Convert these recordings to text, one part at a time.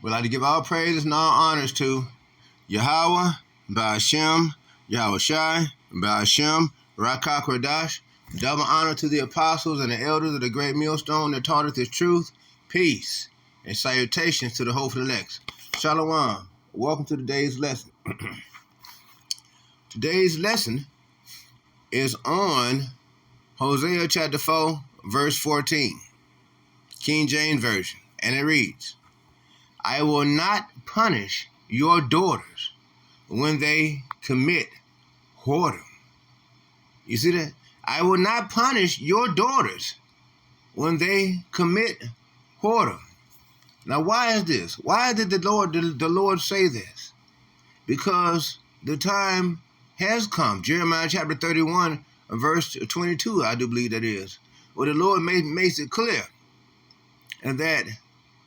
We'd like to give all praises and all honors to Yahweh, Ba'ashem, Yahweh Shai, Ba'ashem, Rakak Radash. Double honor to the apostles and the elders of the great millstone that taught us his truth, peace, and salutations to the hopeful elect. Shalom. Welcome to today's lesson. Today's lesson is on Hosea chapter 4, verse 14, King James Version, and it reads, I will not punish your daughters when they commit whoredom. You see that? I will not punish your daughters when they commit whoredom. Now, why is this? Why did the Lord say this? Because the time has come. Jeremiah chapter 31, verse 22, I do believe that is, where the Lord makes it clear, and that,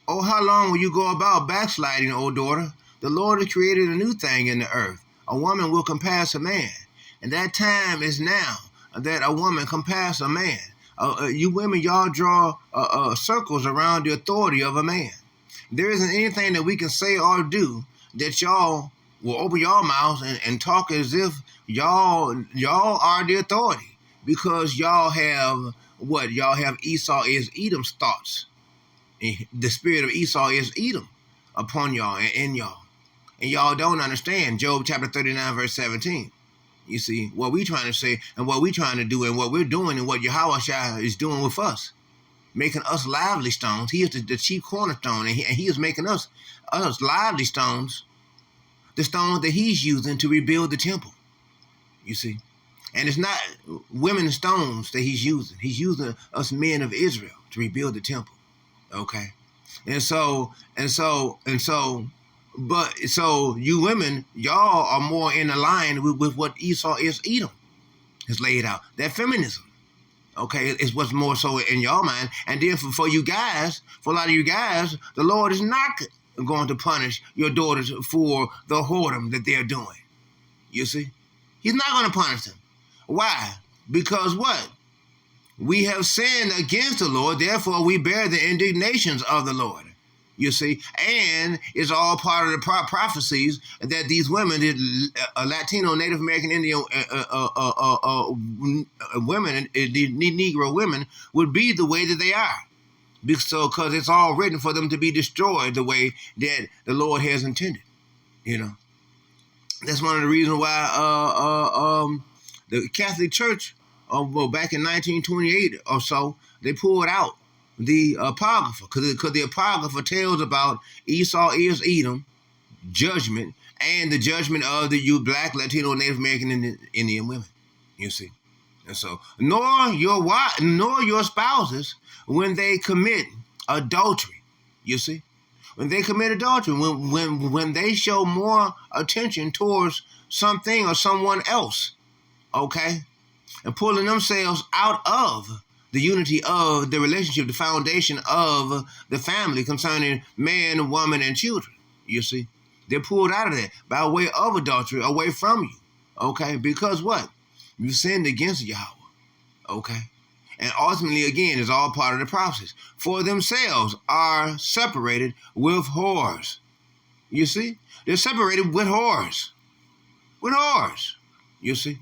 oh, how long will you go about backsliding, O daughter? The Lord has created a new thing in the earth. A woman will compass a man, and that time is now that a woman compass a man. You women, y'all draw circles around the authority of a man. There isn't anything that we can say or do that y'all will open your mouths and talk as if y'all are the authority, because y'all have what? Y'all have Esau is Edom's thoughts. The spirit of Esau is Edom upon y'all and in y'all. And y'all don't understand Job chapter 39, verse 17. You see, what we trying to say and what we trying to do and what we're doing and what Yahweh is doing with us, making us lively stones. He is the chief cornerstone, and he is making us lively stones, the stones that he's using to rebuild the temple. You see, and it's not women stones that he's using. He's using us men of Israel to rebuild the temple. Okay, so you women, y'all are more in line with what Esau is Edom has laid out. That feminism, okay, is what's more so in your mind. And then for you guys, for a lot of you guys, the Lord is not going to punish your daughters for the whoredom that they're doing. You see, he's not going to punish them. Why? Because what? We have sinned against the Lord, therefore we bear the indignations of the Lord. You see, and it's all part of the prophecies that these women, Latino, Native American, Indian women, Negro women, would be the way that they are. Because it's all written for them to be destroyed the way that the Lord has intended. You know, that's one of the reasons why the Catholic Church, back in 1928 or so, they pulled out the Apocrypha, because the Apocrypha tells about Esau is Edom, judgment, and the judgment of the Black, Latino, Native American, and Indian women. You see, and so nor your spouses when they commit adultery. You see, when they commit adultery, when they show more attention towards something or someone else, okay, and pulling themselves out of the unity of the relationship, the foundation of the family concerning man, woman, and children. You see, they're pulled out of that by way of adultery, away from you. Okay, because what? You sinned against Yahweh. Okay, and ultimately, again, it's all part of the process. For themselves are separated with whores. You see, they're separated with whores. With whores. You see,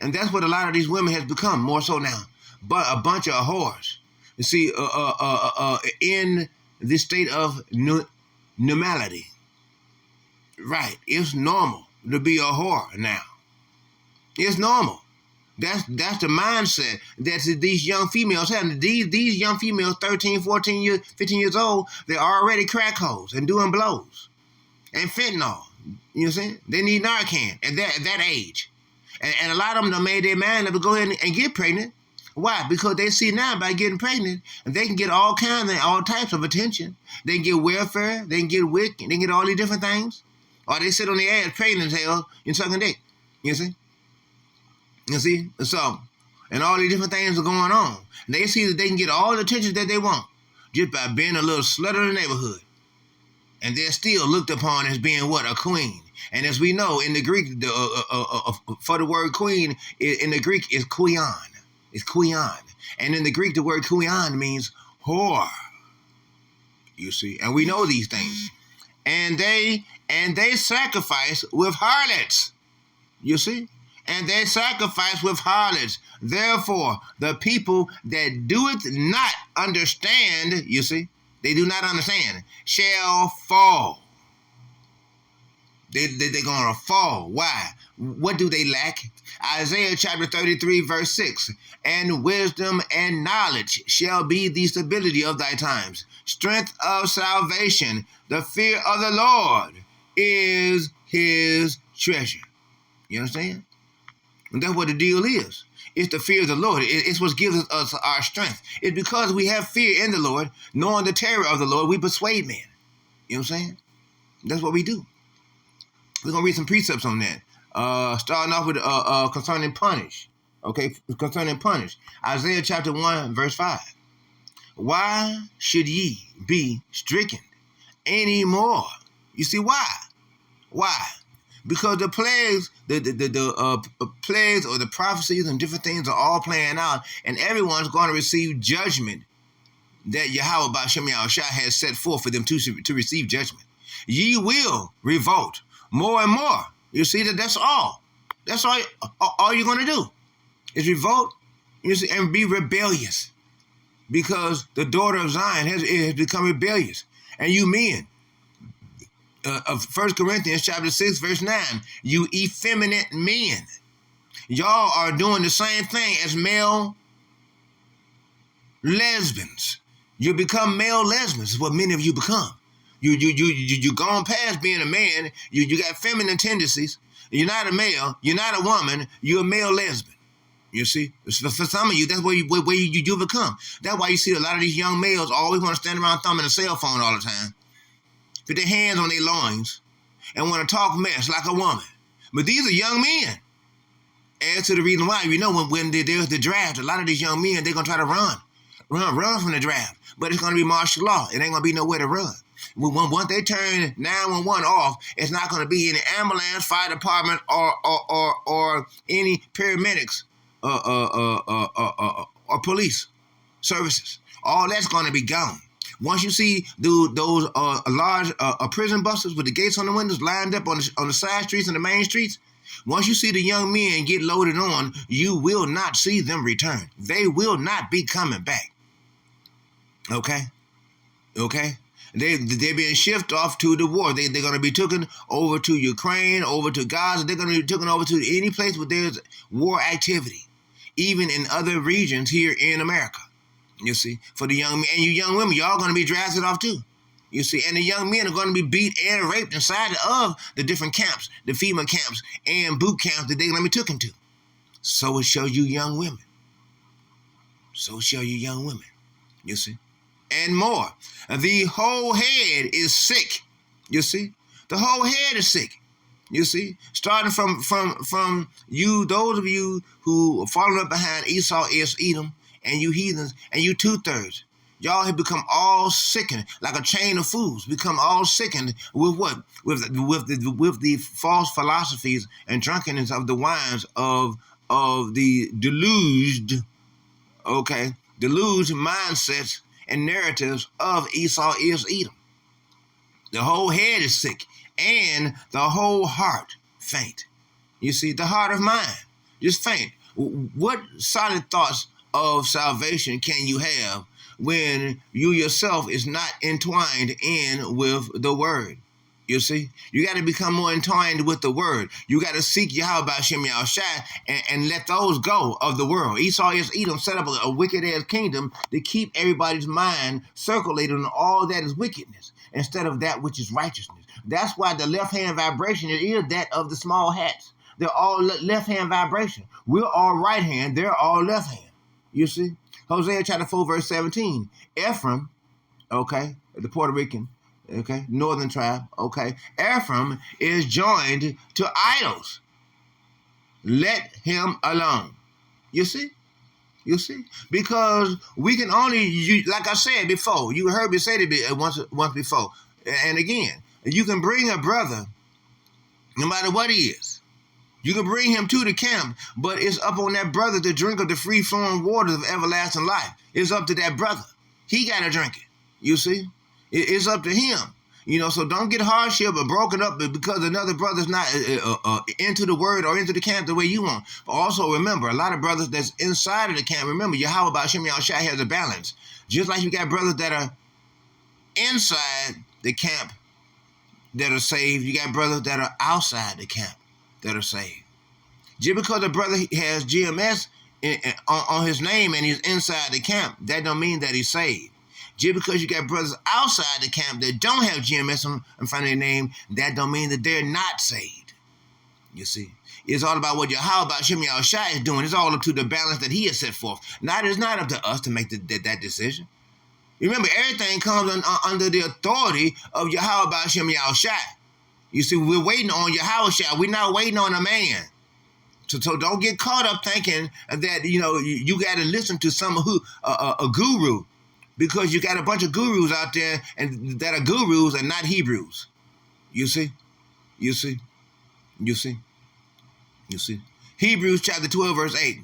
and that's what a lot of these women has become more so now. But a bunch of whores. You see, in this state of normality, right? It's normal to be a whore now. It's normal. That's the mindset that these young females have. These young females, 13, 14 years, 15 years old, they're already crack hoes and doing blows and fentanyl. You know what I'm saying? They need Narcan at that age. And a lot of them done made their mind up to go ahead and get pregnant. Why? Because they see now by getting pregnant, they can get all types of attention. They can get welfare, they can get WIC, they can get all these different things. Or they sit on their ass pregnant as hell and sucking dick. You see? You see? So, and all these different things are going on. And they see that they can get all the attention that they want just by being a little slut of the neighborhood. And they're still looked upon as being what? A queen. And as we know, in the Greek, for the word queen, in the Greek is kuion. It's kuion. And in the Greek, the word kuion means whore. You see? And we know these things. and they sacrifice with harlots. You see? And they sacrifice with harlots. Therefore, the people that doeth not understand, you see, they do not understand, shall fall. They're going to fall. Why? What do they lack? Isaiah chapter 33, verse 6. And wisdom and knowledge shall be the stability of thy times. Strength of salvation. The fear of the Lord is his treasure. You understand? And that's what the deal is. It's the fear of the Lord. It's what gives us our strength. It's because we have fear in the Lord, knowing the terror of the Lord, we persuade men. You know what I'm saying? That's what we do. We're going to read some precepts on that. Starting off with concerning punish. Okay, concerning punish. Isaiah chapter 1, verse 5. Why should ye be stricken any more? You see why? Why? Because the plagues, the plagues or the prophecies and different things are all playing out, and everyone's going to receive judgment that Yahweh Ba'Shem Yahushua has set forth for them to receive judgment. Ye will revolt more and more. You see that's all. That's all you're going to do is revolt, you see, and be rebellious, because the daughter of Zion has become rebellious. And you men, of 1 Corinthians chapter 6, verse 9, you effeminate men, y'all are doing the same thing as male lesbians. You become male lesbians is what many of you become. You gone past being a man. You got feminine tendencies. You're not a male. You're not a woman. You're a male lesbian. You see, for some of you, that's where you become. That's why you see a lot of these young males always want to stand around thumbing a cell phone all the time, with their hands on their loins, and want to talk mess like a woman. But these are young men. As to the reason why, you know, when there's the draft, a lot of these young men, they're going to try to run from the draft. But it's going to be martial law. It ain't going to be nowhere to run. Once they turn 911 off, it's not going to be any ambulance, fire department, or any paramedics or police services. All that's going to be gone. Once you see those large prison buses with the gates on the windows lined up on the side streets and the main streets, once you see the young men get loaded on, you will not see them return. They will not be coming back. Okay? They're being shipped off to the war. They're going to be taken over to Ukraine, over to Gaza. They're going to be taken over to any place where there's war activity, even in other regions here in America. You see, for the young men and you young women, y'all going to be drafted off too. You see, and the young men are going to be beat and raped inside of the different camps, the FEMA camps and boot camps that they're going to be taken to. So it shows you young women. You see. And more. The whole head is sick. You see? The whole head is sick. You see? Starting from you, those of you who are following up behind Esau, Edom, and you heathens, and you 2/3. Y'all have become all sickened, like a chain of fools, become all sickened with what? With the false philosophies and drunkenness of the wines of the deluged mindsets and narratives of Esau is Edom. The whole head is sick, and the whole heart faint. You see, the heart of mind just faint. What solid thoughts of salvation can you have when you yourself is not entwined in with the word? You see, you got to become more entwined with the word. You got to seek Yahweh Ba'Shem Yahushua and let those go of the world. Esau is Edom set up a wicked ass kingdom to keep everybody's mind circulated on all that is wickedness instead of that which is righteousness. That's why the left hand vibration is that of the small hats. They're all left hand vibration. We're all right hand. They're all left hand. You see, Hosea chapter 4 verse 17. Ephraim, the Puerto Rican, northern tribe, Ephraim is joined to idols. Let him alone. You see? Because we can only, like I said before, you heard me say it once before, and again, you can bring a brother, no matter what he is. You can bring him to the camp, but it's up on that brother to drink of the free-flowing waters of everlasting life. It's up to that brother. He got to drink it. You see? It's up to him. So don't get hardship or broken up because another brother's not into the word or into the camp the way you want. But also remember, a lot of brothers that's inside of the camp, remember, Yahweh Ba'ashem Yahushua has a balance. Just like you got brothers that are inside the camp that are saved, you got brothers that are outside the camp that are saved. Just because a brother has GMS on his name and he's inside the camp, that don't mean that he's saved. Just because you got brothers outside the camp that don't have GMS in front of their name, that don't mean that they're not saved. You see, it's all about what Yahweh Ba'ashem Yahushua is doing. It's all up to the balance that he has set forth. It's not up to us to make that decision. Remember, everything comes under the authority of Yahweh Ba'ashem Yahushua. You see, we're waiting on Yahushua. We're not waiting on a man. So don't get caught up thinking that, you got to listen to a guru, because you got a bunch of gurus out there and that are gurus and not Hebrews. You see? Hebrews chapter 12, verse 8.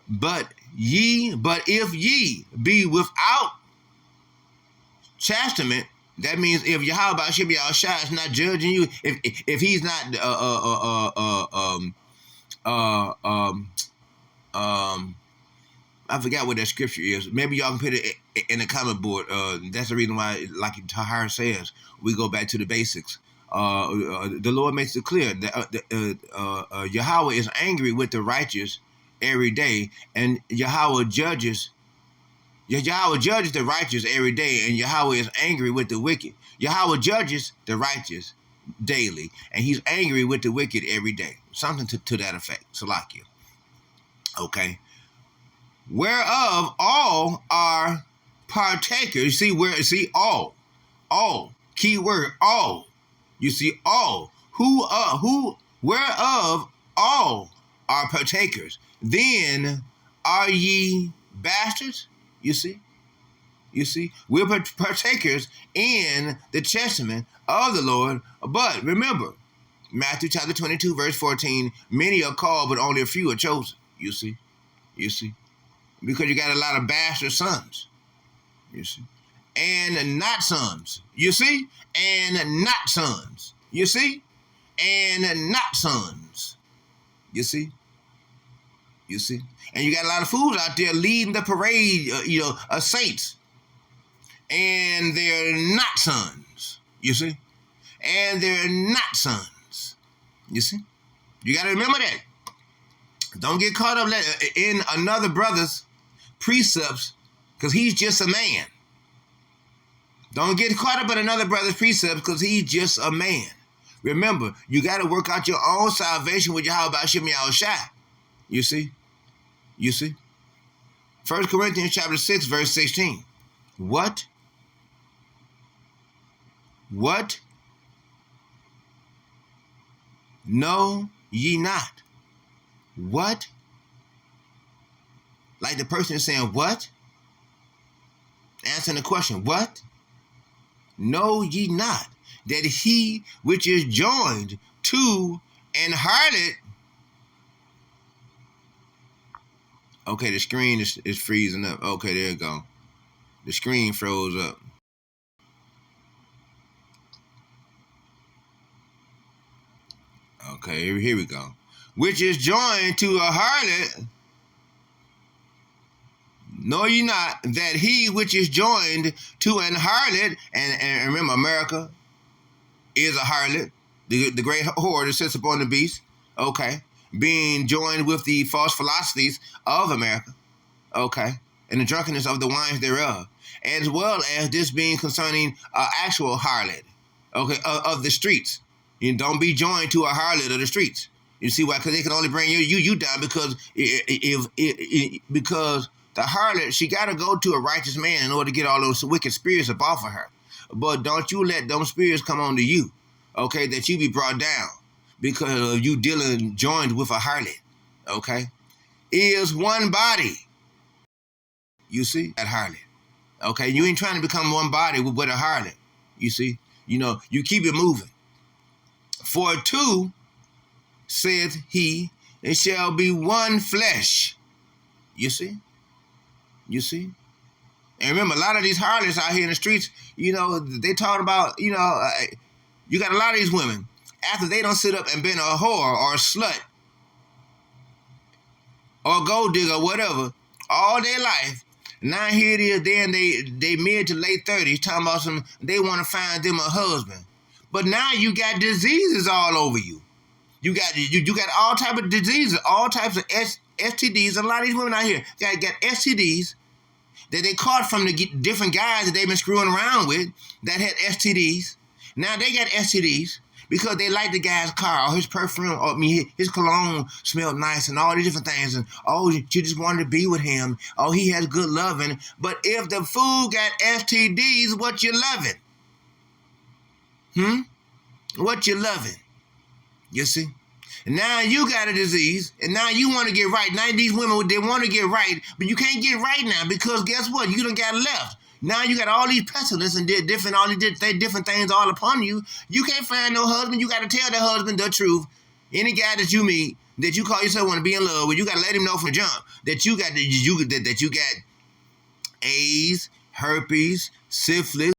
But if ye be without chastisement, that means if Yahweh Ba'ashem Yahushua is not judging you, if he's not I forgot what that scripture is. Maybe y'all can put it in the comment board. That's the reason why, like Tahar says, we go back to the basics. The Lord makes it clear that Yahweh is angry with the righteous every day, and Yahweh judges the righteous every day, and Yahweh is angry with the wicked. Yahweh judges the righteous daily, and he's angry with the wicked every day. Something to that effect. Salakia. Okay. Whereof all are partakers. See all. Key word, all. You see, all. Whereof all are partakers. Then are ye bastards? You see? We're partakers in the chastisement of the Lord. But remember, Matthew chapter 22, verse 14, many are called, but only a few are chosen. You see? Because you got a lot of bastard sons. You see? And not sons. You see? And not sons. You see? And not sons. You see? And you got a lot of fools out there leading the parade, of saints. And they're not sons. You see? And they're not sons. You see? You got to remember that. Don't get caught up in another brother's precepts, because he's just a man. Don't get caught up in another brother's precepts, because he's just a man. Remember, you got to work out your own salvation with Yahweh Ba'ashem Yahushua. You see? 1 Corinthians chapter 6, verse 16. What? Know ye not? What? Like the person is saying, what? Answering the question, what? Know ye not that he which is joined to an harlot. Okay, the screen is freezing up. Okay, there you go. The screen froze up. Okay, here we go. Which is joined to a harlot. Know ye not that he which is joined to an harlot, and remember, America is a harlot, the great whore that sits upon the beast, okay, being joined with the false philosophies of America, okay, and the drunkenness of the wines thereof, as well as this being concerning actual harlot, okay, of the streets. You don't be joined to a harlot of the streets. You see why? Because they can only bring you down because because the harlot, she got to go to a righteous man in order to get all those wicked spirits up off of her. But don't you let those spirits come on to you, okay, that you be brought down because of you joined with a harlot, okay? Is one body. You see? That harlot. Okay? You ain't trying to become one body with a harlot. You see? You keep it moving. For two, saith he, it shall be one flesh. You see? And remember, a lot of these harlots out here in the streets, they talking about, you got a lot of these women, after they don't sit up and been a whore or a slut or a gold digger or whatever all their life, now here it is, then they mid to late 30s talking about they want to find them a husband. But now you got diseases all over you. You got all type of diseases, all types of STDs. A lot of these women out here got STDs that they caught from the different guys that they've been screwing around with that had STDs. Now they got STDs because they like the guy's car or his perfume, or his cologne smelled nice and all these different things. And she just wanted to be with him. Oh, he has good loving. But if the fool got STDs, what you loving? What you loving? You see? And now you got a disease, and now you want to get right. Now these women, they want to get right, but you can't get right now because guess what? You done got left. Now you got all these pestilence and all these different things all upon you. You can't find no husband. You got to tell that husband the truth. Any guy that you meet, that you call yourself want to be in love with, you got to let him know from jump that you got AIDS, herpes, syphilis,